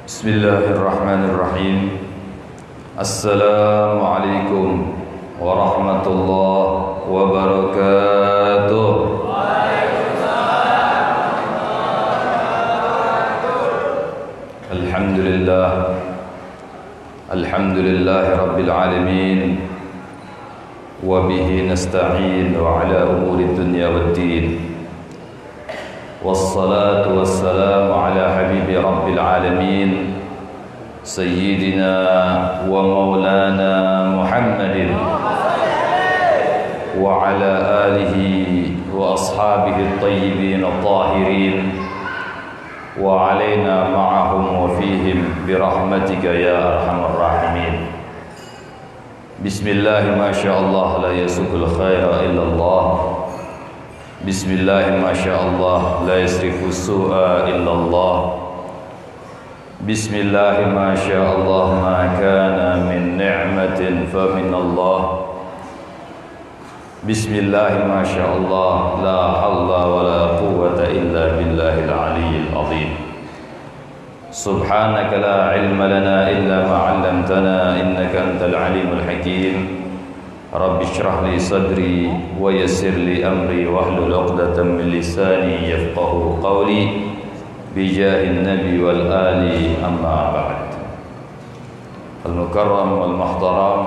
Bismillahirrahmanirrahim. Assalamualaikum warahmatullahi wabarakatuh. Alhamdulillah. Alhamdulillahi rabbil alamin. Wa bihi nasta'in wa ala umuri dunya waddin. Wassalatu wassalamu ala habibi rabbil alamin Sayyidina wa maulana Muhammadin wa ala alihi wa ashabihi at-tayyibin at-tahirin wa alaina ma'ahum wa fihim birahmatika ya arhamar rahimin. Bismillah ma sya'allah la yasukul khaira illallah. Bismillah masyaallah la yasrifu su'a illallah. Bismillah masyaallah ma kana min ni'matin fa min Allah. Bismillah masyaallah la hawla wa la quwwata illa billahil aliyyil azim. Subhanaka la ilma lana illa ma 'allamtana innaka antal alimul hakim. Rabbi shrah li sadri wa yassir li amri wahlul 'uqdatam min lisani yafqahu qawli bijahin nabi wal ali amma ba'd. Al-mukarram wal muhtaram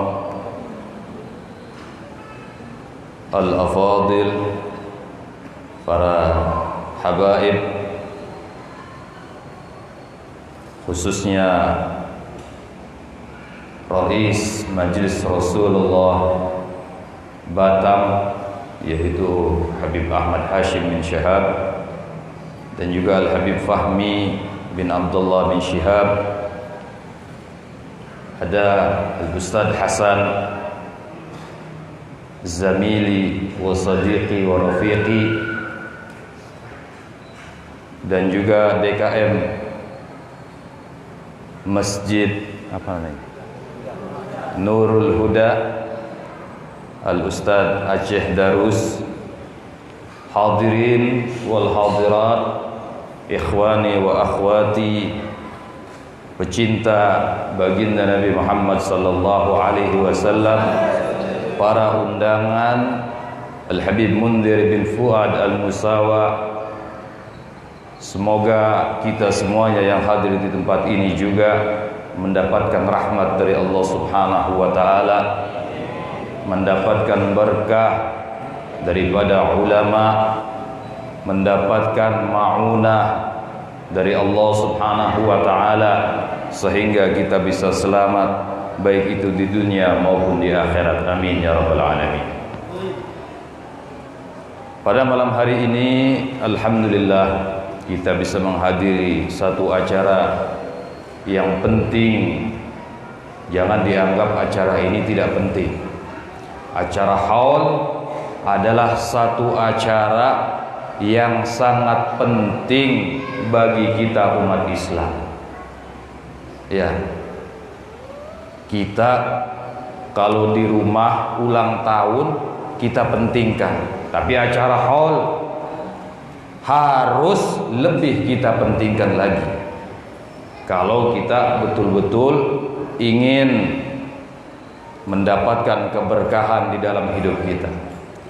al-afadil, para habaib, khususnya Rais Majelis Rasulullah Batam, yaitu Habib Ahmad Hashim bin Syihab, dan juga Al-Habib Fahmi bin Abdullah bin Syihab. Ada Al-Ustadz Hasan Zamili wa Sadiqi wa Rafiqi, dan juga DKM Masjid Nurul Huda, Al-Ustadz Aceh Darus, hadirin wal hadirat, ikhwani wa akhwati, pecinta baginda Nabi Muhammad sallallahu alaihi wasallam, para undangan, Al-Habib Mundir bin Fuad Al-Musawa. Semoga kita semuanya yang hadir di tempat ini juga mendapatkan rahmat dari Allah Subhanahu wa taala, mendapatkan berkah daripada ulama, mendapatkan ma'unah dari Allah Subhanahu wa taala, sehingga kita bisa selamat baik itu di dunia maupun di akhirat. Amin ya rabbal alamin. Pada malam hari ini alhamdulillah kita bisa menghadiri satu acara yang penting. Jangan dianggap acara ini tidak penting. Acara haul adalah satu acara yang sangat penting bagi kita umat Islam. Ya, kita kalau di rumah ulang tahun kita pentingkan, tapi acara haul harus lebih kita pentingkan lagi kalau kita betul-betul ingin mendapatkan keberkahan di dalam hidup kita.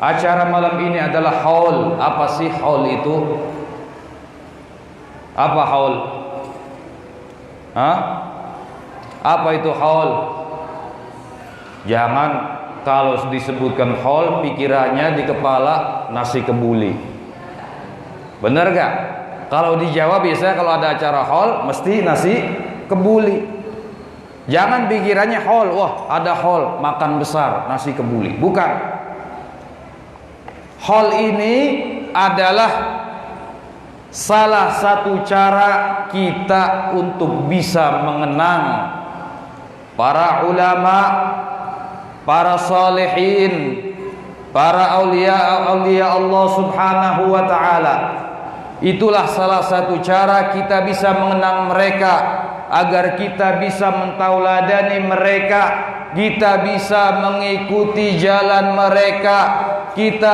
Acara malam ini adalah haul. Apa sih haul itu? Apa haul? Apa itu haul? Jangan kalau disebutkan haul pikirannya di kepala nasi kebuli. Benar gak? Kalau di Jawa biasanya kalau ada acara haul mesti nasi kebuli. Jangan pikirannya haul, wah ada haul makan besar nasi kebuli. Bukan. Haul ini adalah salah satu cara kita untuk bisa mengenang para ulama, para salihin, para aulia Allah Subhanahu wa taala. Itulah salah satu cara kita bisa mengenang mereka, agar kita bisa mentauladani mereka, kita bisa mengikuti jalan mereka, kita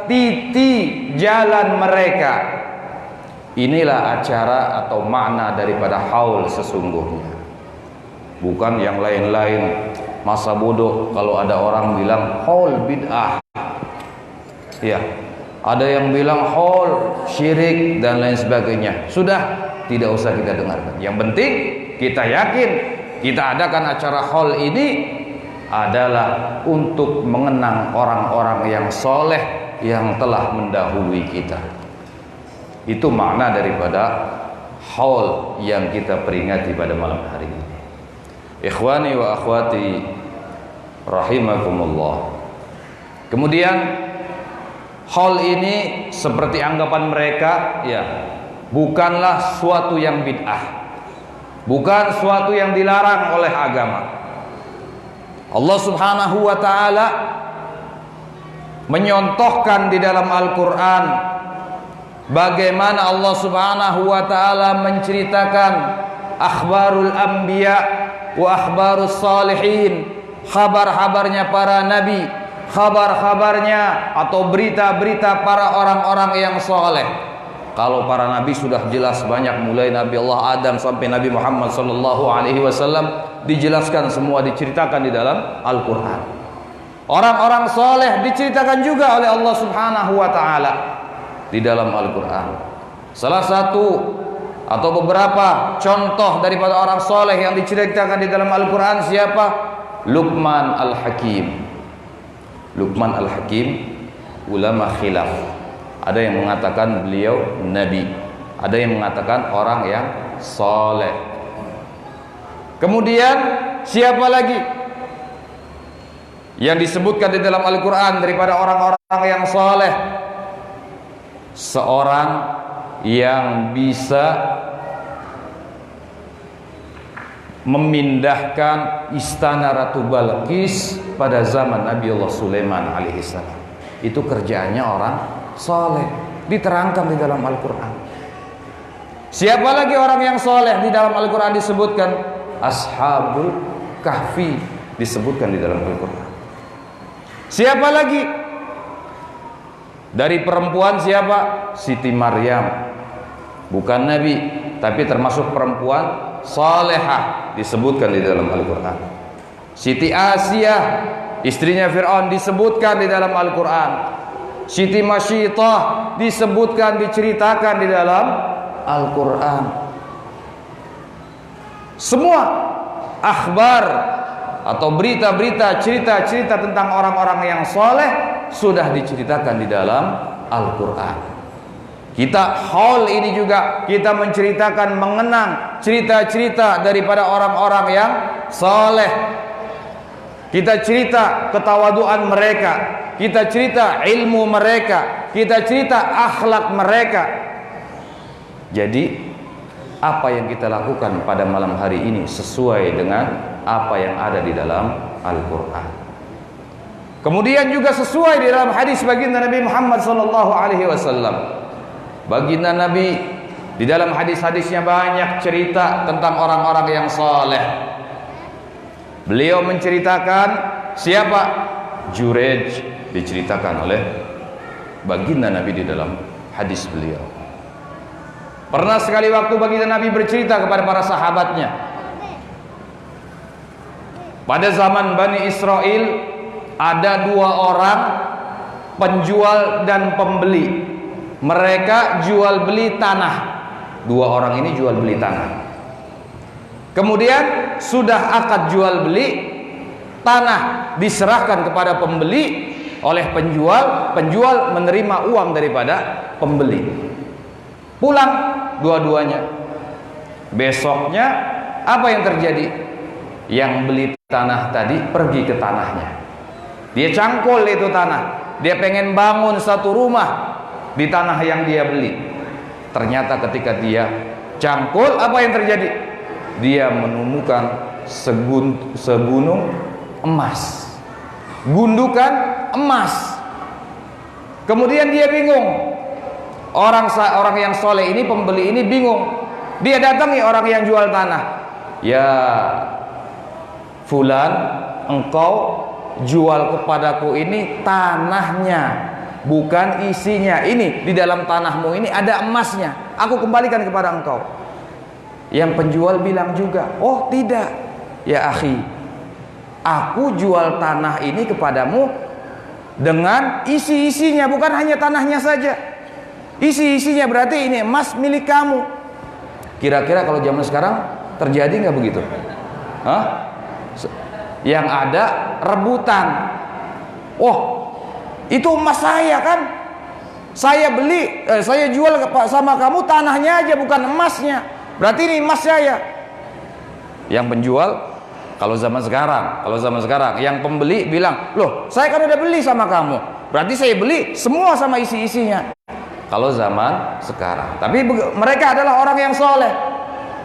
titi jalan mereka. Inilah acara atau makna daripada haul sesungguhnya, bukan yang lain-lain. Masa bodoh kalau ada orang bilang haul bid'ah, ya, ada yang bilang haul syirik dan lain sebagainya. Sudah, tidak usah kita dengarkan. Yang penting kita yakin kita adakan acara haul ini adalah untuk mengenang orang-orang yang soleh yang telah mendahului kita. Itu makna daripada haul yang kita peringati pada malam hari ini. Ikhwani wa akhwati rahimakumullah. Kemudian haul ini seperti anggapan mereka, ya, bukanlah suatu yang bid'ah, bukan suatu yang dilarang oleh agama. Allah Subhanahu wa ta'ala menyontohkan di dalam Al-Quran bagaimana Allah Subhanahu wa ta'ala menceritakan akhbarul anbiya wa akhbarus salihin, kabar-kabarnya para nabi, kabar-kabarnya atau berita-berita para orang-orang yang soleh. Kalau para nabi sudah jelas banyak, mulai Nabi Allah Adam sampai Nabi Muhammad sallallahu alaihi wasallam, dijelaskan semua, diceritakan di dalam Al-Quran. Orang-orang soleh diceritakan juga oleh Allah Subhanahu wa ta'ala di dalam Al-Quran. Salah satu atau beberapa contoh daripada orang soleh yang diceritakan di dalam Al-Quran siapa? Luqman Al-Hakim. Luqman Al-Hakim, ulama khilaf. Ada yang mengatakan beliau nabi, ada yang mengatakan orang yang soleh. Kemudian siapa lagi yang disebutkan di dalam Al-Quran daripada orang-orang yang soleh? Seorang yang bisa memindahkan istana Ratu Balqis pada zaman Nabi Allah Sulaiman alaihissalam. Itu kerjaannya orang soleh, diterangkan di dalam Al-Quran. Siapa lagi orang yang soleh di dalam Al-Quran disebutkan? Ashabul Kahfi disebutkan di dalam Al-Quran. Siapa lagi? Dari perempuan siapa? Siti Maryam, bukan nabi tapi termasuk perempuan salehah, disebutkan di dalam Al-Quran. Siti Asia, istrinya Fir'aun, disebutkan di dalam Al-Quran. Siti Masyitah disebutkan, diceritakan di dalam Al-Quran. Semua akhbar atau berita-berita, cerita-cerita tentang orang-orang yang soleh sudah diceritakan di dalam Al-Quran. Kita haul ini juga kita menceritakan, mengenang cerita-cerita daripada orang-orang yang soleh. Kita cerita ketawaduan mereka, kita cerita ilmu mereka, kita cerita akhlak mereka. Jadi apa yang kita lakukan pada malam hari ini sesuai dengan apa yang ada di dalam Al-Quran. Kemudian juga sesuai di dalam hadis baginda Nabi Muhammad sallallahu alaihi wasallam. Baginda Nabi di dalam hadis-hadisnya banyak cerita tentang orang-orang yang saleh. Beliau menceritakan siapa? Jurej, diceritakan oleh baginda Nabi di dalam hadis beliau. Pernah sekali waktu baginda Nabi bercerita kepada para sahabatnya, pada zaman Bani Israel ada dua orang penjual dan pembeli. Mereka jual beli tanah. Dua orang ini jual beli tanah. Kemudian sudah akad jual beli, tanah diserahkan kepada pembeli oleh penjual. Penjual menerima uang daripada pembeli. Pulang dua-duanya. Besoknya apa yang terjadi? Yang beli tanah tadi pergi ke tanahnya. Dia cangkul itu tanah. Dia pengen bangun satu rumah di tanah yang dia beli. Ternyata ketika dia cangkul, apa yang terjadi? Dia menemukan segunung emas, gundukan emas. Kemudian dia bingung. Orang yang soleh ini, pembeli ini bingung. Dia datangi orang yang jual tanah. Ya fulan, engkau jual kepadaku ini tanahnya, bukan isinya. Ini di dalam tanahmu ini ada emasnya. aku kembalikan kepada engkau. Yang penjual bilang juga, oh tidak, ya akhi, aku jual tanah ini kepadamu dengan isi-isinya, bukan hanya tanahnya saja. Isi-isinya berarti ini emas milik kamu. Kira-kira kalau zaman sekarang terjadi nggak begitu? Hah? Yang ada rebutan. Oh, itu emas saya kan? Saya beli, saya jual sama kamu tanahnya aja, bukan emasnya. Berarti ini emas saya. Yang penjual kalau zaman sekarang yang pembeli bilang, loh saya kan udah beli sama kamu, berarti saya beli semua sama isi-isinya. Kalau zaman sekarang, tapi mereka adalah orang yang soleh,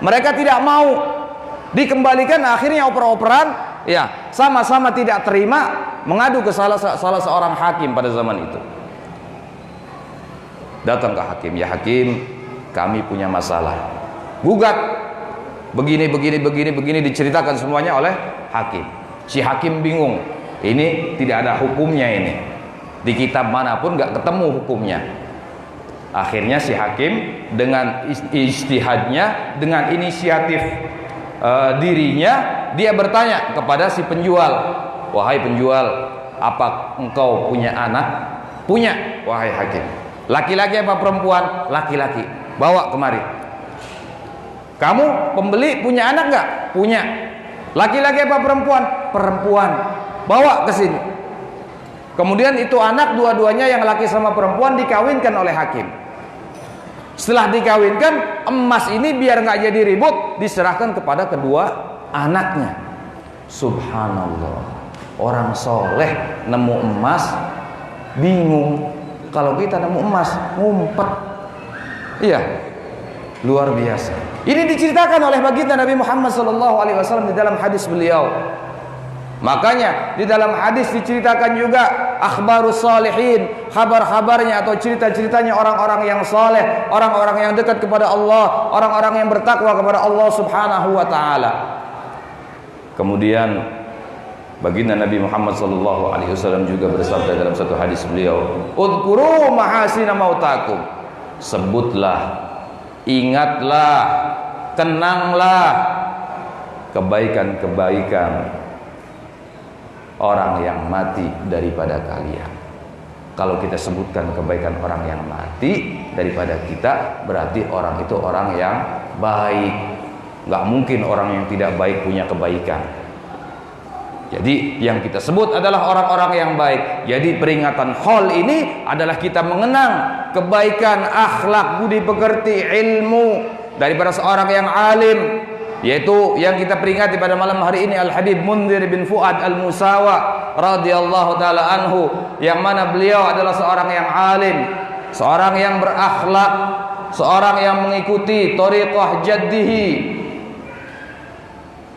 mereka tidak mau dikembalikan, akhirnya oper-operan, ya sama-sama tidak terima, mengadu ke salah seorang hakim pada zaman itu. Datang ke hakim, ya hakim, kami punya masalah, gugat, begini diceritakan semuanya oleh hakim. Si hakim bingung, ini tidak ada hukumnya, ini di kitab manapun nggak ketemu hukumnya. Akhirnya si hakim dengan ijtihadnya, dengan inisiatif dirinya, dia bertanya kepada si penjual, wahai penjual, apa engkau punya anak? Punya, wahai hakim. Laki-laki apa perempuan? Laki-laki. Bawa kemari. Kamu pembeli punya anak nggak? Punya. Laki-laki apa perempuan? Perempuan. Bawa ke sini. Kemudian itu anak dua-duanya, yang laki sama perempuan, dikawinkan oleh hakim. Setelah dikawinkan, emas ini biar nggak jadi ribut, diserahkan kepada kedua anaknya. Subhanallah, orang soleh nemu emas bingung. Kalau kita nemu emas ngumpet. Iya, luar biasa. Ini diceritakan oleh baginda Nabi Muhammad SAW di dalam hadis beliau. Makanya di dalam hadis diceritakan juga akhbarus salihin, kabar-kabarnya atau cerita-ceritanya orang-orang yang saleh, orang-orang yang dekat kepada Allah, orang-orang yang bertakwa kepada Allah Subhanahu wa taala. Kemudian baginda Nabi Muhammad SAW juga bersabda dalam satu hadis beliau, "Udhkuru mahasina mautakum." Sebutlah, ingatlah, kenanglah kebaikan-kebaikan orang yang mati daripada kalian. Kalau kita sebutkan kebaikan orang yang mati daripada kita, berarti orang itu orang yang baik. Gak mungkin orang yang tidak baik punya kebaikan. Jadi yang kita sebut adalah orang-orang yang baik. Jadi peringatan haul ini adalah kita mengenang kebaikan, akhlak, budi pekerti, ilmu daripada seorang yang alim, yaitu yang kita peringati pada malam hari ini Al-Habib Mundhir bin Fuad Al-Musawa radhiyallahu taala anhu, yang mana beliau adalah seorang yang alim, seorang yang berakhlak, seorang yang mengikuti thariqah jaddihi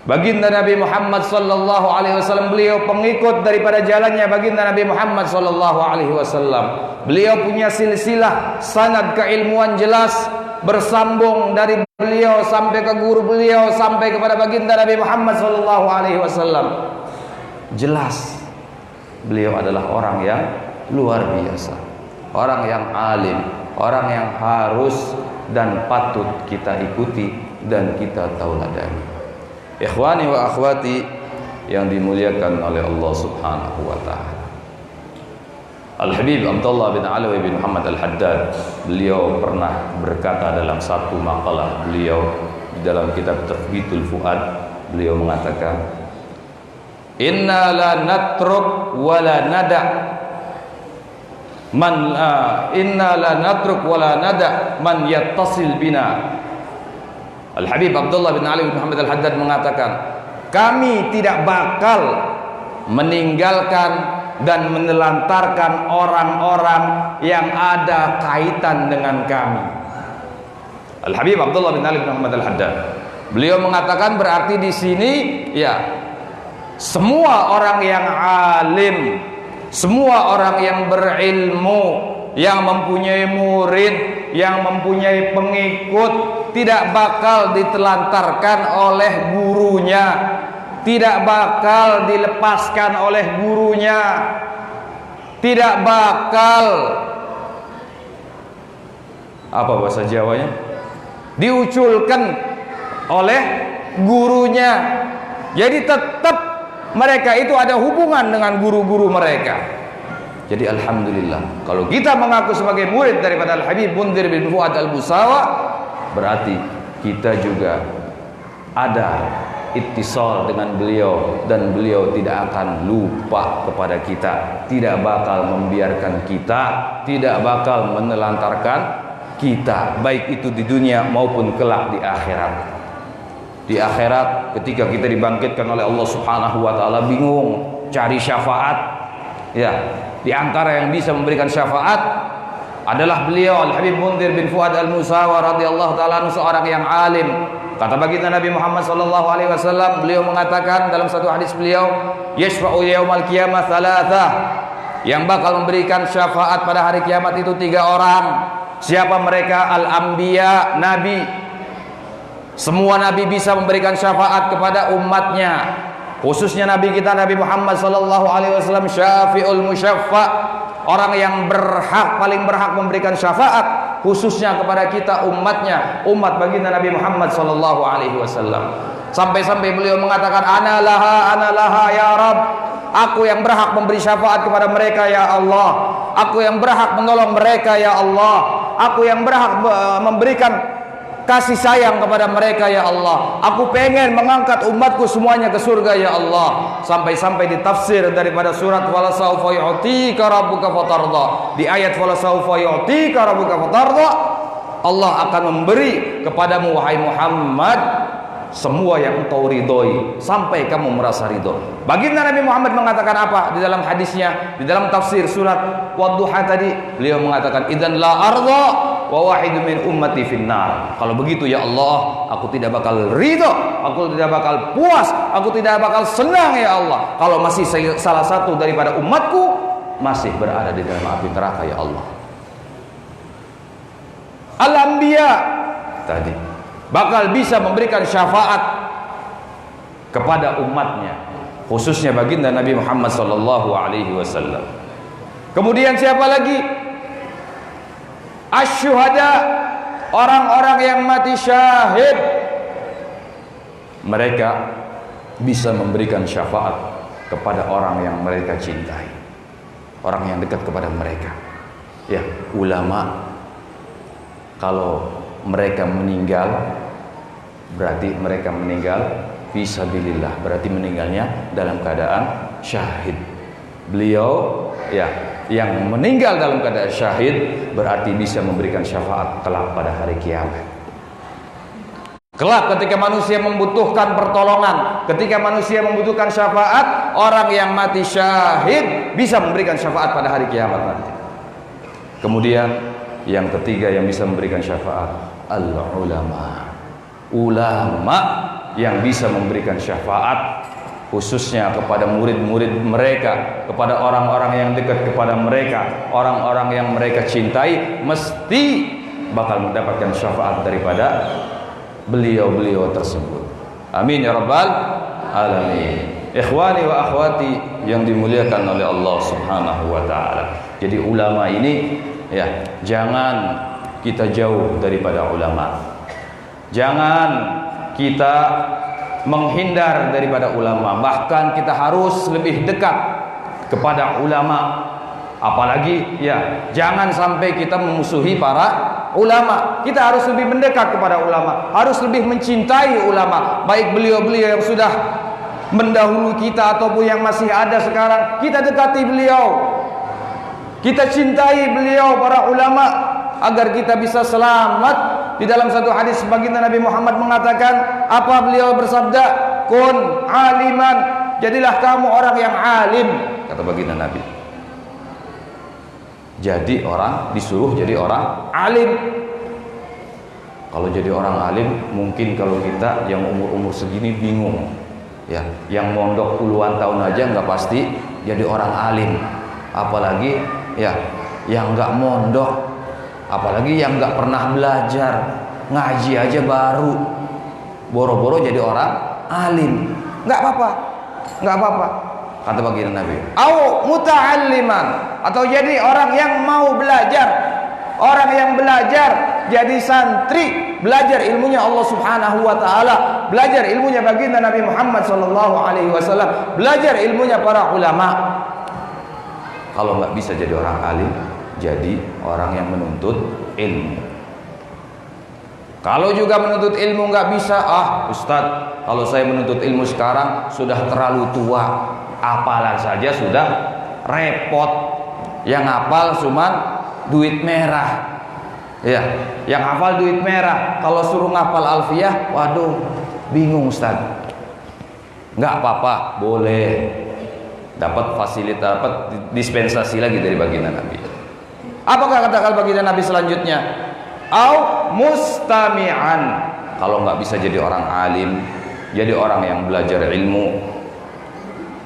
baginda Nabi Muhammad sallallahu alaihi wasallam. Beliau pengikut daripada jalannya baginda Nabi Muhammad sallallahu alaihi wasallam. Beliau punya silsilah sanad keilmuan jelas, bersambung dari beliau sampai ke guru beliau sampai kepada baginda Nabi Muhammad sallallahu alaihi wasallam. Jelas beliau adalah orang yang luar biasa, orang yang alim, orang yang harus dan patut kita ikuti dan kita tauladani. Ikhwani wa akhwati yang dimuliakan oleh Allah Subhanahu wa taala. Al-Habib Abdullah bin Alawi bin Muhammad Al-Haddad, beliau pernah berkata dalam satu makalah beliau di dalam kitab Tathbitul Fuad, beliau mengatakan, "Inna la natruk wa la nada man inna la natruk wa la nada man yattasil bina." Al-Habib Abdullah bin Ali bin Muhammad Al-Haddad mengatakan, kami tidak bakal meninggalkan dan menelantarkan orang-orang yang ada kaitan dengan kami. Al-Habib Abdullah bin Ali bin Muhammad Al-Haddad, beliau mengatakan berarti di sini ya semua orang yang alim, semua orang yang berilmu, yang mempunyai murid, yang mempunyai pengikut, tidak bakal ditelantarkan oleh gurunya, tidak bakal dilepaskan oleh gurunya, tidak bakal Apa bahasa Jawanya? Diuculkan oleh gurunya. Jadi tetap mereka itu ada hubungan dengan guru-guru mereka. Jadi alhamdulillah, kalau kita mengaku sebagai murid daripada Al-Habib Mundhir bin Fuad Al-Musawa, berarti kita juga ada ittisal dengan beliau, dan beliau tidak akan lupa kepada kita, tidak bakal membiarkan kita, tidak bakal menelantarkan kita, baik itu di dunia maupun kelak di akhirat. Di akhirat ketika kita dibangkitkan oleh Allah Subhanahu wa taala, bingung cari syafaat. Ya, di antara yang bisa memberikan syafaat adalah beliau Al-Habib Mundhir bin Fuad Al-Musawa radhiyallahu taala, seorang yang alim. Kata baginda Nabi Muhammad sallallahu alaihi wasallam, beliau mengatakan dalam satu hadis beliau, yashfa'u yaumal qiyamah thalathah, yang bakal memberikan syafaat pada hari kiamat itu 3 orang. Siapa mereka? Al-Anbiya, Nabi. Semua Nabi bisa memberikan syafaat kepada umatnya, khususnya Nabi kita Nabi Muhammad sallallahu alaihi wasallam syafi'ul musyaffa, orang yang berhak, paling berhak memberikan syafaat khususnya kepada kita umatnya, umat baginda Nabi Muhammad sallallahu alaihi wasallam. Sampai-sampai beliau mengatakan, ana laha ya Rabb, aku yang berhak memberi syafaat kepada mereka ya Allah, aku yang berhak menolong mereka ya Allah, aku yang berhak memberikan kasih sayang kepada mereka ya Allah, aku pengen mengangkat umatku semuanya ke surga ya Allah. Sampai-sampai ditafsir daripada surat wala saufa yu'tika rabbuka fatarda, di ayat wala saufa yu'tika rabbuka fatarda, Allah akan memberi kepadamu wahai Muhammad semua yang engkau ridhoi sampai kamu merasa ridho. Baginda Nabi Muhammad mengatakan apa di dalam hadisnya, di dalam tafsir surat Wadduha tadi, beliau mengatakan, idzan la arda wa wahidu min ummati finnar. Kalau begitu ya Allah, aku tidak bakal ridho, aku tidak bakal puas, aku tidak bakal senang ya Allah kalau masih salah satu daripada umatku masih berada di dalam api neraka ya Allah. Al-Anbiya tadi bakal bisa memberikan syafaat kepada umatnya, khususnya baginda Nabi Muhammad sallallahu alaihi wasallam. Kemudian siapa lagi? Asy-syuhada, orang-orang yang mati syahid, mereka bisa memberikan syafaat kepada orang yang mereka cintai, orang yang dekat kepada mereka. Ya, ulama kalau mereka meninggal, berarti mereka meninggal fisabilillah, berarti meninggalnya dalam keadaan syahid. Beliau ya yang meninggal dalam keadaan syahid berarti bisa memberikan syafaat kelak pada hari kiamat. Kelak ketika manusia membutuhkan pertolongan, ketika manusia membutuhkan syafaat, orang yang mati syahid bisa memberikan syafaat pada hari kiamat nanti. Kemudian yang ketiga yang bisa memberikan syafaat, al-ulama. Ulama yang bisa memberikan syafaat khususnya kepada murid-murid mereka, kepada orang-orang yang dekat kepada mereka, orang-orang yang mereka cintai, mesti bakal mendapatkan syafaat daripada beliau-beliau tersebut. Amin ya rabbal alamin. Ikhwani wa akhwati yang dimuliakan oleh Allah Subhanahu wa taala. Jadi ulama ini ya, jangan kita jauh daripada ulama. Jangan kita menghindar daripada ulama, bahkan kita harus lebih dekat kepada ulama. Apalagi ya, jangan sampai kita memusuhi para ulama. Kita harus lebih mendekat kepada ulama, harus lebih mencintai ulama, baik beliau-beliau yang sudah mendahului kita ataupun yang masih ada sekarang. Kita dekati beliau, kita cintai beliau para ulama agar kita bisa selamat. Di dalam satu hadis baginda Nabi Muhammad mengatakan, apa beliau bersabda, kun aliman, jadilah kamu orang yang alim, kata baginda Nabi. Jadi orang disuruh jadi orang alim. Kalau jadi orang alim, mungkin kalau kita yang umur-umur segini bingung ya, yang mondok puluhan tahun aja nggak pasti jadi orang alim, apalagi ya yang nggak mondok, apalagi yang nggak pernah belajar, ngaji aja baru, boro-boro jadi orang alim. Nggak apa-apa, nggak apa-apa, kata baginda Nabi. Au muta'alliman, atau jadi orang yang mau belajar, orang yang belajar jadi santri, belajar ilmunya Allah Subhanahu wa taala, belajar ilmunya baginda Nabi Muhammad sallallahu alaihi wasallam, belajar ilmunya para ulama. Kalau nggak bisa jadi orang alim, jadi orang yang menuntut ilmu. Kalau juga menuntut ilmu nggak bisa, Ustadz, kalau saya menuntut ilmu sekarang sudah terlalu tua, hafalan saja sudah repot. Yang hafal cuman duit merah, ya, yang hafal duit merah. Kalau suruh ngapal alfiyah, waduh, bingung Ustaz. Nggak apa-apa, boleh dapat fasilitas, dapat dispensasi lagi dari baginda Nabi. Apakah kata baginda Nabi selanjutnya? Au mustami'an. Kalau nggak bisa jadi orang alim, jadi orang yang belajar ilmu,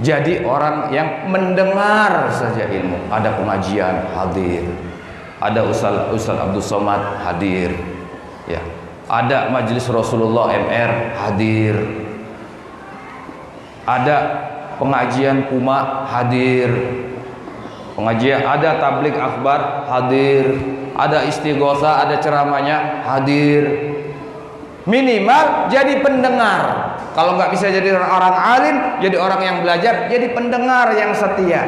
jadi orang yang mendengar saja ilmu. Ada pengajian, hadir. Ada Ustaz Abdul Somad, hadir. Ya. Ada majelis Rasulullah MR, hadir. Ada pengajian Puma, hadir. Pengajian, ada tablik akbar, hadir. Ada istighosa, ada ceramahnya, hadir. Minimal jadi pendengar. Kalau nggak bisa jadi orang alim, jadi orang yang belajar, jadi pendengar yang setia.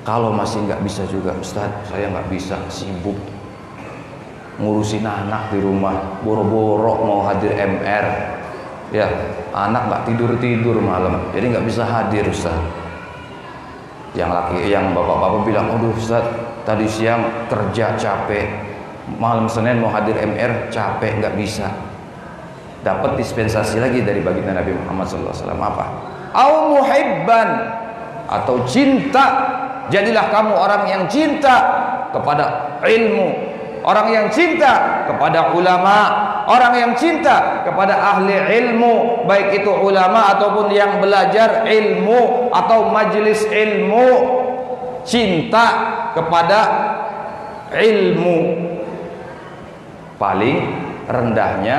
Kalau masih nggak bisa juga, Ustaz, saya nggak bisa, sibuk ngurusin anak di rumah, boro-boro mau hadir MR, ya, anak nggak tidur malam, jadi nggak bisa hadir, Ustaz. Yang bapak-bapak bilang, aduh Ustaz, tadi siang kerja capek, malam Senin mau hadir MR capek, nggak bisa. Dapat dispensasi lagi dari baginda Nabi Muhammad SAW. Apa? Au muhibban, atau cinta. Jadilah kamu orang yang cinta kepada ilmu, orang yang cinta kepada ulama, orang yang cinta kepada ahli ilmu, baik itu ulama ataupun yang belajar ilmu atau majelis ilmu. Cinta kepada ilmu. Paling rendahnya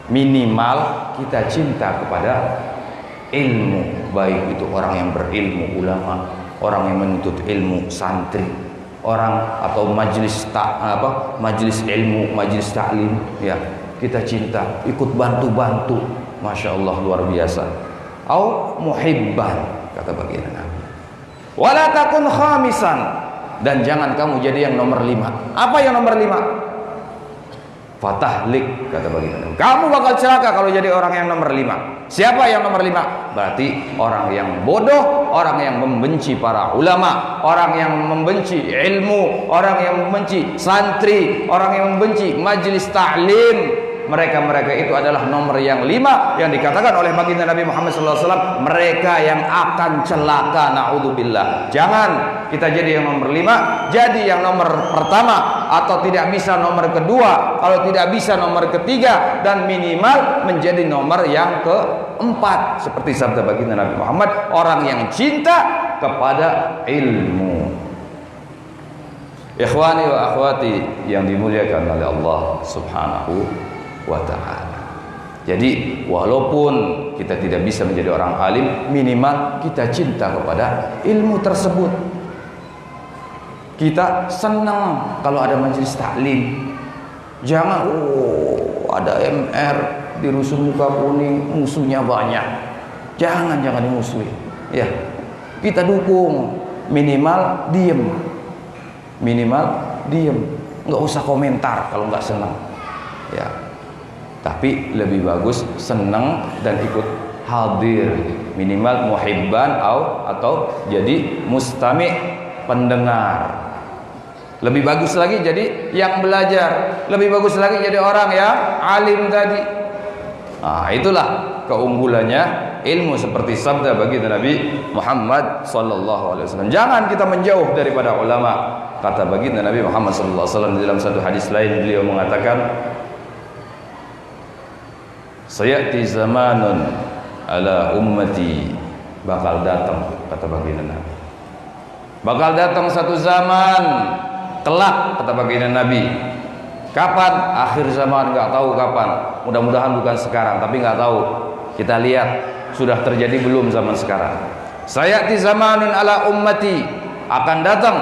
minimal kita cinta kepada ilmu, baik itu orang yang berilmu, ulama, orang yang menuntut ilmu, santri, orang atau majelis ilmu, majelis taklim, ya, kita cinta, ikut bantu-bantu, masya Allah, luar biasa. Au muhibban, kata baginda Nabi. Wala takun khamisan, dan jangan kamu jadi yang nomor 5. Apa yang nomor 5? Fatahlik, kata baginda Nabi. Kamu bakal celaka kalau jadi orang yang nomor 5. Siapa yang nomor 5? Berarti orang yang bodoh, orang yang membenci para ulama, orang yang membenci ilmu, orang yang membenci santri, orang yang membenci majelis ta'lim. Mereka itu adalah nomor yang 5 yang dikatakan oleh baginda Nabi Muhammad SAW, mereka yang akan celaka, naudzubillah. Jangan kita jadi yang nomor 5, jadi yang nomor pertama, atau tidak bisa nomor kedua, kalau tidak bisa nomor ketiga, dan minimal menjadi nomor yang keempat, seperti sabda baginda Nabi Muhammad, orang yang cinta kepada ilmu. Ikhwani wa akhwati yang dimuliakan oleh Allah Subhanahu wa ta'ala. Jadi walaupun kita tidak bisa menjadi orang alim, minimal kita cinta kepada ilmu tersebut. Kita senang kalau ada majelis taklim. Jangan ada MR di rusun muka kuning, musuhnya banyak. Jangan dimusuhi. Ya, kita dukung. Minimal diem. Nggak usah komentar kalau nggak senang. Ya. Tapi lebih bagus senang dan ikut hadir, minimal muhibban atau jadi mustami', pendengar. Lebih bagus lagi jadi yang belajar, lebih bagus lagi jadi orang yang alim tadi. Nah, itulah keunggulannya ilmu, seperti sabda baginda Nabi Muhammad SAW. Jangan kita menjauh daripada ulama. Kata baginda Nabi Muhammad SAW dalam satu hadis lain, beliau mengatakan, sayati zamanun ala ummati, bakal datang, kata baginda Nabi, bakal datang satu zaman kelak, kata baginda Nabi. Kapan? Akhir zaman, nggak tahu kapan. Mudah-mudahan bukan sekarang, tapi nggak tahu. Kita lihat sudah terjadi belum zaman sekarang. Sayati zamanun ala ummati, akan datang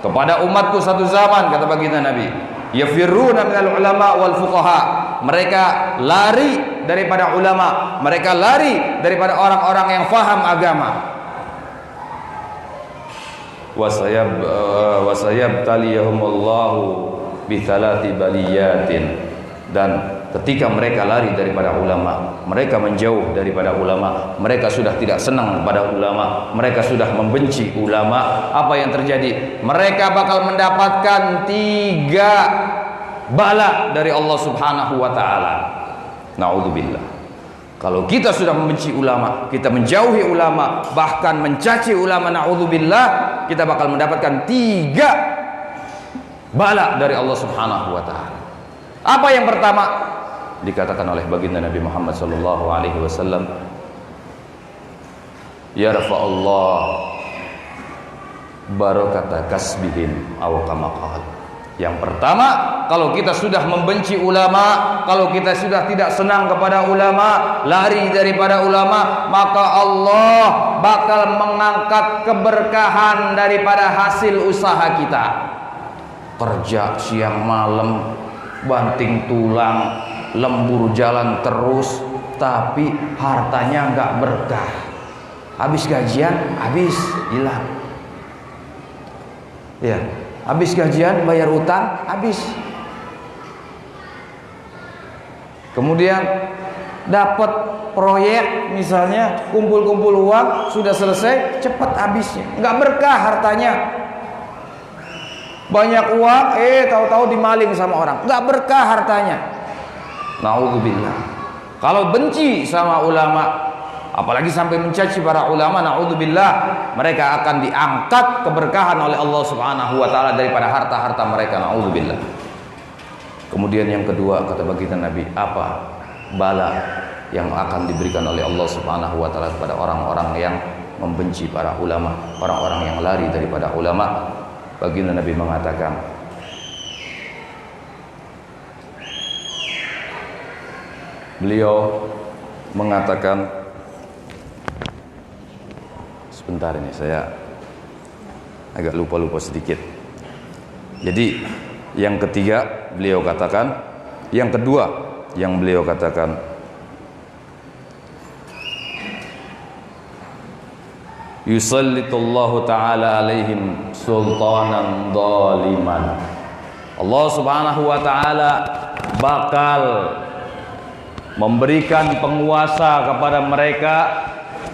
kepada umatku satu zaman, kata baginda Nabi, yafirruna minal ulama wal fuqaha, mereka lari daripada ulama, mereka lari daripada orang-orang yang faham agama. Wasayabtaliyahumullahu bithalati baliyatin, dan ketika mereka lari daripada ulama, mereka menjauh daripada ulama, mereka sudah tidak senang pada ulama, mereka sudah membenci ulama, apa yang terjadi? Mereka bakal mendapatkan 3 bala dari Allah Subhanahu wa taala. Naudzubillah. Kalau kita sudah membenci ulama, kita menjauhi ulama, bahkan mencaci ulama, naudzubillah, kita bakal mendapatkan 3 bala dari Allah Subhanahu wa taala. Apa yang pertama? Dikatakan oleh baginda Nabi Muhammad sallallahu alaihi wasallam, yarfa'ullah barakata kasbihim aw kama qala. Yang pertama, kalau kita sudah membenci ulama, kalau kita sudah tidak senang kepada ulama, lari daripada ulama, maka Allah bakal mengangkat keberkahan daripada hasil usaha kita. Kerja siang malam, banting tulang, lembur jalan terus, tapi hartanya nggak berkah. Habis gajian, habis hilang. Ya, habis gajian bayar utang, habis. Kemudian dapat proyek misalnya, kumpul-kumpul uang, sudah selesai, cepat habisnya, nggak berkah hartanya. Banyak uang, tahu-tahu dimaling sama orang, nggak berkah hartanya. Naudzubillah. Kalau benci sama ulama, apalagi sampai mencaci para ulama, naudzubillah, mereka akan diangkat keberkahan oleh Allah Subhanahu wa taala daripada harta-harta mereka, naudzubillah. Kemudian yang kedua, kata baginda Nabi, apa bala yang akan diberikan oleh Allah Subhanahu wa taala kepada orang-orang yang membenci para ulama, orang-orang yang lari daripada ulama? Baginda Nabi mengatakan, beliau mengatakan, sebentar ini saya agak lupa sedikit. Jadi yang ketiga beliau katakan, yang kedua yang beliau katakan, yusallitullahu ta'ala alaihim sultanan dhaliman. Allah Subhanahu wa ta'ala bakal memberikan penguasa kepada mereka,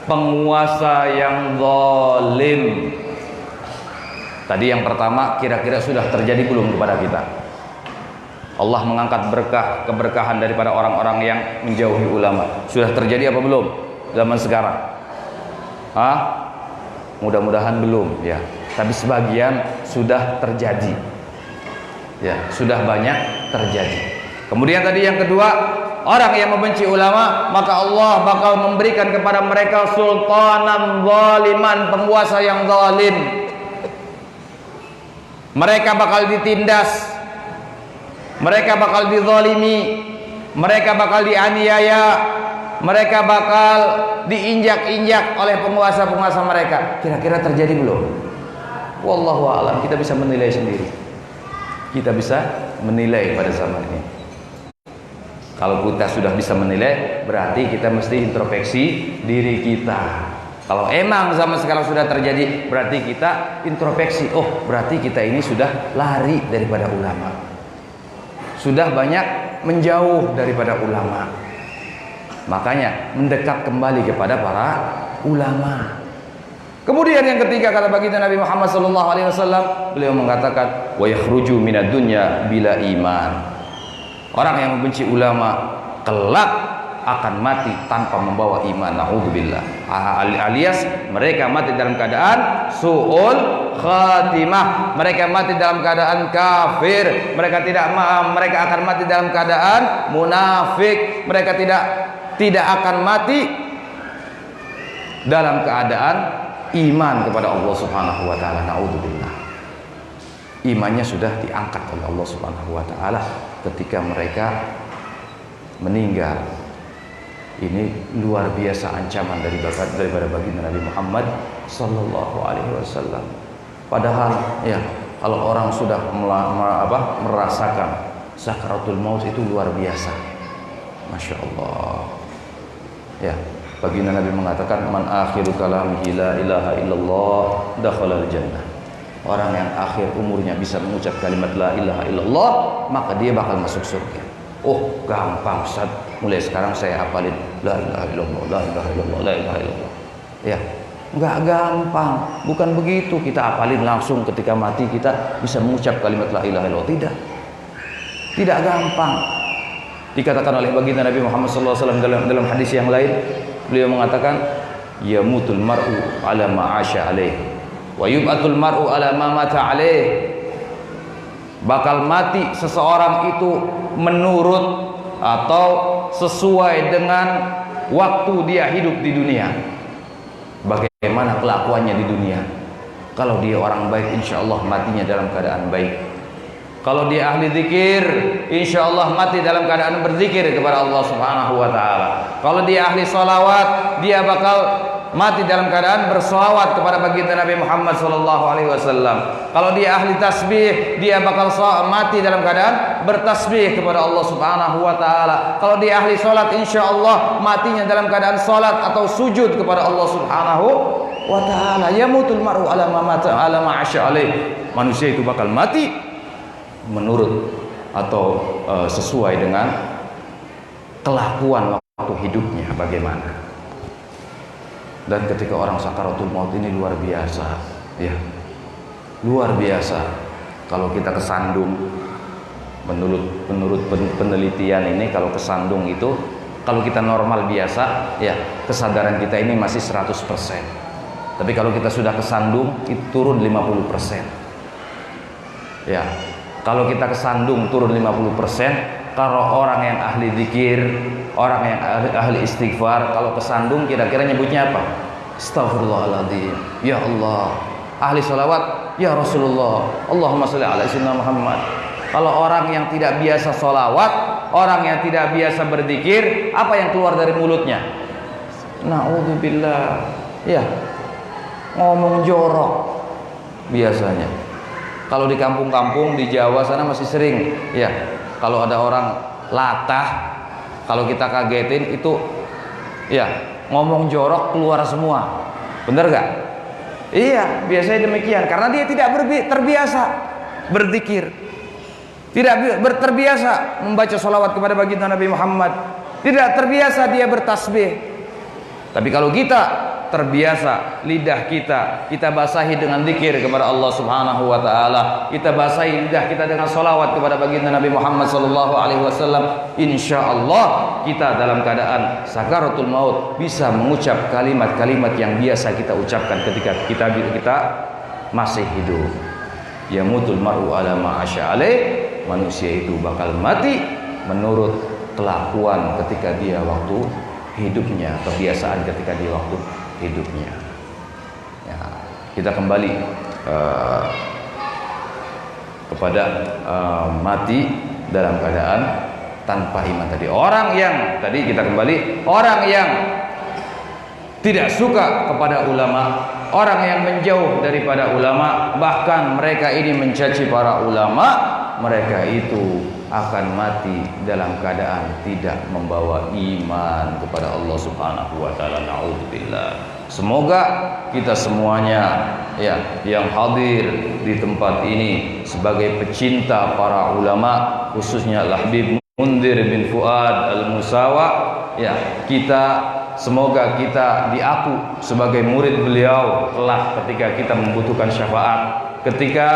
penguasa yang zalim. Tadi yang pertama kira-kira sudah terjadi belum kepada kita? Allah mengangkat keberkahan daripada orang-orang yang menjauhi ulama. Sudah terjadi apa belum zaman sekarang? Mudah-mudahan belum ya, tapi sebagian sudah terjadi ya, sudah banyak terjadi. Kemudian tadi yang kedua, orang yang membenci ulama, maka Allah bakal memberikan kepada mereka sultanan zaliman, penguasa yang zalim. Mereka bakal ditindas, mereka bakal dizalimi, mereka bakal dianiaya, mereka bakal diinjak-injak oleh penguasa-penguasa mereka. Kira-kira terjadi belum? Wallahu a'lam. Kita bisa menilai sendiri. Kita bisa menilai pada zaman ini. Kalau kita sudah bisa menilai, berarti kita mesti introspeksi diri kita. Kalau emang zaman sekarang sudah terjadi, berarti kita introspeksi. Oh, berarti kita ini sudah lari daripada ulama, sudah banyak menjauh daripada ulama. Makanya mendekat kembali kepada para ulama. Kemudian yang ketiga, kata baginda Nabi Muhammad SAW, beliau mengatakan, wa yakhruju minad dunya bila iman. Orang yang membenci ulama kelak akan mati tanpa membawa iman, naudzubillah. Alias mereka mati dalam keadaan su'ul khatimah, mereka mati dalam keadaan kafir, mereka akan mati dalam keadaan munafik, mereka tidak akan mati dalam keadaan iman kepada Allah Subhanahu wa taala, naudzubillah. Imannya sudah diangkat oleh Allah Subhanahu wa taala ketika mereka meninggal. Ini luar biasa ancaman daripada baginda Nabi Muhammad sallallahu alaihi wasallam. Padahal ya, Kalau orang sudah merasakan sakaratul maut itu luar biasa. Masya Allah. Ya, baginda Nabi mengatakan, man akhiru kalamihi la ilaha illallah dakhalal jannah. Orang yang akhir umurnya bisa mengucap kalimat la ilaha illallah, maka dia bakal masuk surga. Oh, gampang Ustaz. Mulai sekarang saya hafalin la ilaha illallah, la ilaha illallah, la ilaha illallah. Ya, enggak gampang. Bukan begitu kita hafalin langsung ketika mati kita bisa mengucap kalimat la ilaha illallah. Tidak gampang. Dikatakan oleh baginda Nabi Muhammad SAW dalam hadis yang lain, beliau mengatakan, yamutul mar'u ala ma 'asha alaih wa yub'atul mar'u ala ma mata alaih. Bakal mati seseorang itu menurut atau sesuai dengan waktu dia hidup di dunia. Bagaimana kelakuannya di dunia? Kalau dia orang baik, insya Allah matinya dalam keadaan baik. Kalau dia ahli zikir, insya Allah mati dalam keadaan berzikir kepada Allah Subhanahu wa Ta'ala. Kalau dia ahli salawat, dia bakal mati dalam keadaan bersalawat kepada baginda Nabi Muhammad sallallahu alaihi wasallam. Kalau dia ahli tasbih, dia bakal mati dalam keadaan bertasbih kepada Allah Subhanahu wa Ta'ala. Kalau dia ahli salat, insya Allah matinya dalam keadaan salat atau sujud kepada Allah Subhanahu wa Ta'ala. Yamutul mar'u ala ma mata ala ma 'asha alaih. Manusia itu bakal mati menurut atau sesuai dengan kelakuan waktu hidupnya bagaimana. Dan ketika orang sakaratul maut ini luar biasa, ya, luar biasa. Kalau kita kesandung, menurut penelitian ini, kalau kesandung itu, kalau kita normal biasa, ya, kesadaran kita ini masih 100%. Tapi kalau kita sudah kesandung, itu turun 50%. Ya. Kalau kita kesandung turun 50%, kalau orang yang ahli zikir, orang yang ahli istighfar, kalau kesandung kira-kira nyebutnya apa? Astaghfirullahaladzim, ya Allah. Ahli salawat, ya Rasulullah, Allahumma sholli ala sayyidina Muhammad. Kalau orang yang tidak biasa sholawat, orang yang tidak biasa berzikir, apa yang keluar dari mulutnya? Na'udzubillah, ya, ngomong jorok biasanya. Kalau di kampung-kampung di Jawa sana masih sering, ya. Kalau ada orang latah, kalau kita kagetin itu, ya, ngomong jorok keluar semua. Bener gak? Iya, biasanya demikian. Karena dia tidak terbiasa berzikir, tidak terbiasa membaca sholawat kepada baginda Nabi Muhammad, tidak terbiasa dia bertasbih. Tapi kalau kita terbiasa, lidah kita basahi dengan zikir kepada Allah Subhanahu wa Ta'ala, kita basahi lidah kita dengan salawat kepada baginda Nabi Muhammad sallallahu alaihi wasallam, insyaallah kita dalam keadaan sakaratul maut bisa mengucap kalimat-kalimat yang biasa kita ucapkan ketika kita masih hidup. Yamutul mar'u ala ma 'asha alaih. Manusia itu bakal mati menurut kelakuan ketika dia waktu hidupnya, kebiasaan ketika dia waktu hidupnya. Ya, kita kembali kepada mati dalam keadaan tanpa iman tadi. Orang yang tadi kita kembali, orang yang tidak suka kepada ulama, orang yang menjauh daripada ulama, bahkan mereka ini mencaci para ulama, mereka itu akan mati dalam keadaan tidak membawa iman kepada Allah Subhanahu wa Ta'ala. Na'udzubillah. Semoga kita semuanya, ya, yang hadir di tempat ini sebagai pecinta para ulama, khususnya Al-Habib Mundhir bin Fuad Al-Musawa, ya, semoga kita diaku sebagai murid beliau kelak ketika kita membutuhkan syafaat. Ketika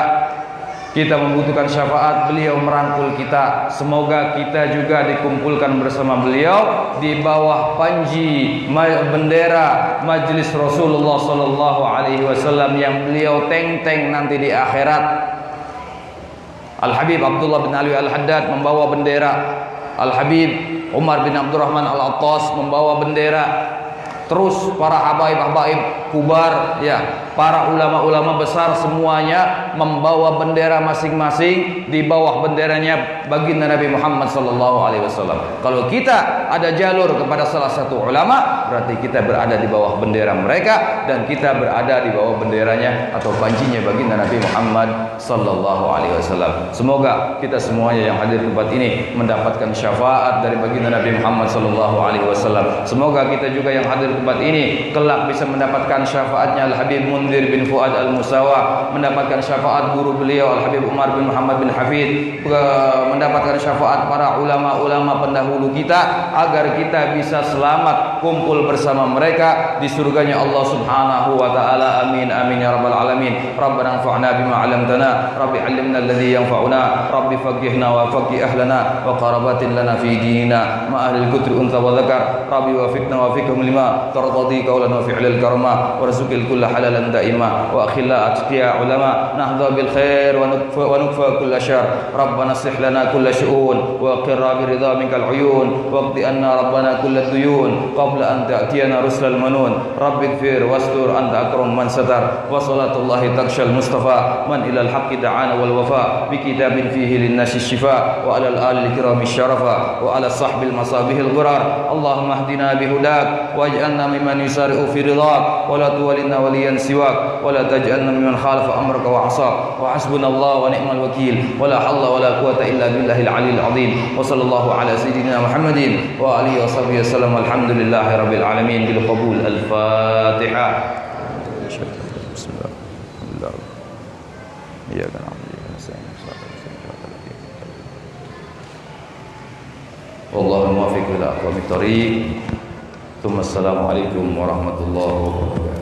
kita membutuhkan syafaat, beliau merangkul kita. Semoga kita juga dikumpulkan bersama beliau di bawah panji bendera Majelis Rasulullah sallallahu alaihi wasallam yang beliau teng-teng nanti di akhirat. Al-Habib Abdullah bin Ali Al-Haddad membawa bendera, Al-Habib Umar bin Abdurrahman Al-Attas membawa bendera. Terus para habaib-habaib kubar, ya, para ulama-ulama besar semuanya membawa bendera masing-masing, di bawah benderanya baginda Nabi Muhammad sallallahu alaihi wasallam. Kalau kita ada jalur kepada salah satu ulama, berarti kita berada di bawah bendera mereka dan kita berada di bawah benderanya atau pancinya baginda Nabi Muhammad sallallahu alaihi wasallam. Semoga kita semuanya yang hadir di tempat ini mendapatkan syafaat dari baginda Nabi Muhammad sallallahu alaihi wasallam. Semoga kita juga yang hadir di tempat ini kelak bisa mendapatkan syafaatnya Al-Habib Munzir bin Fuad Al-Musawa, mendapatkan syafaat guru beliau Al-Habib Umar bin Muhammad bin Hafid, mendapatkan syafaat para ulama-ulama pendahulu kita, agar kita bisa selamat kumpul bersama mereka di surganya Allah Subhanahu wa taala. Amin amin ya rabbal alamin. Rabbana anfa'na bima 'allamtana, rabbi 'allimna alladhi yanfa'una, rabbi faqihna wa faqih ahlana wa qarabatin lana fi dinina ma ahli al-kutri untha wa dzakar, rabbi wafiqna wa fiqhum lima tardadi qawlan wa fi'lal karama warzuqil kulla halalan daima wa akhilla atqiya ulama nahdha bil khair wa nukfa kulla syarr. Rabbana aslih lana kulla syu'un wa qirra bi ridha minkal uyun waqdi anna rabbana kulla duyun qabla an ta'tiyana rusulal manun. Rabbi ighfir wastur anta akram man satar wa salatullahi takshal mustafa man ilal haqqi da'ana wal wafa bi kitabin fihi lin nasi shifa wa alal alil kirami syarafa wa ala sahbil masabihil ghurar. Allahumma hdina bihudak waj'alna mimman yusari'u fi ridhak wa la tuwalina waliyan siwak wa la taj'alna mimman khalafa amraka wa 'asak wa hasbunallahu wa ni'mal wakil wa la hawla wa la quwwata illa billahil aliyil azim. Wa sallallahu ala sayyidina Muhammadin wa alihi wa sahbihi wasallam. Alhamdulillahi rabbil alamin bil qabul. Al-Fatihah. Bismillah. Ya kan. Wallahu muwaffiq ila aqwamit thoriq. Assalamualaikum warahmatullahi wabarakatuh.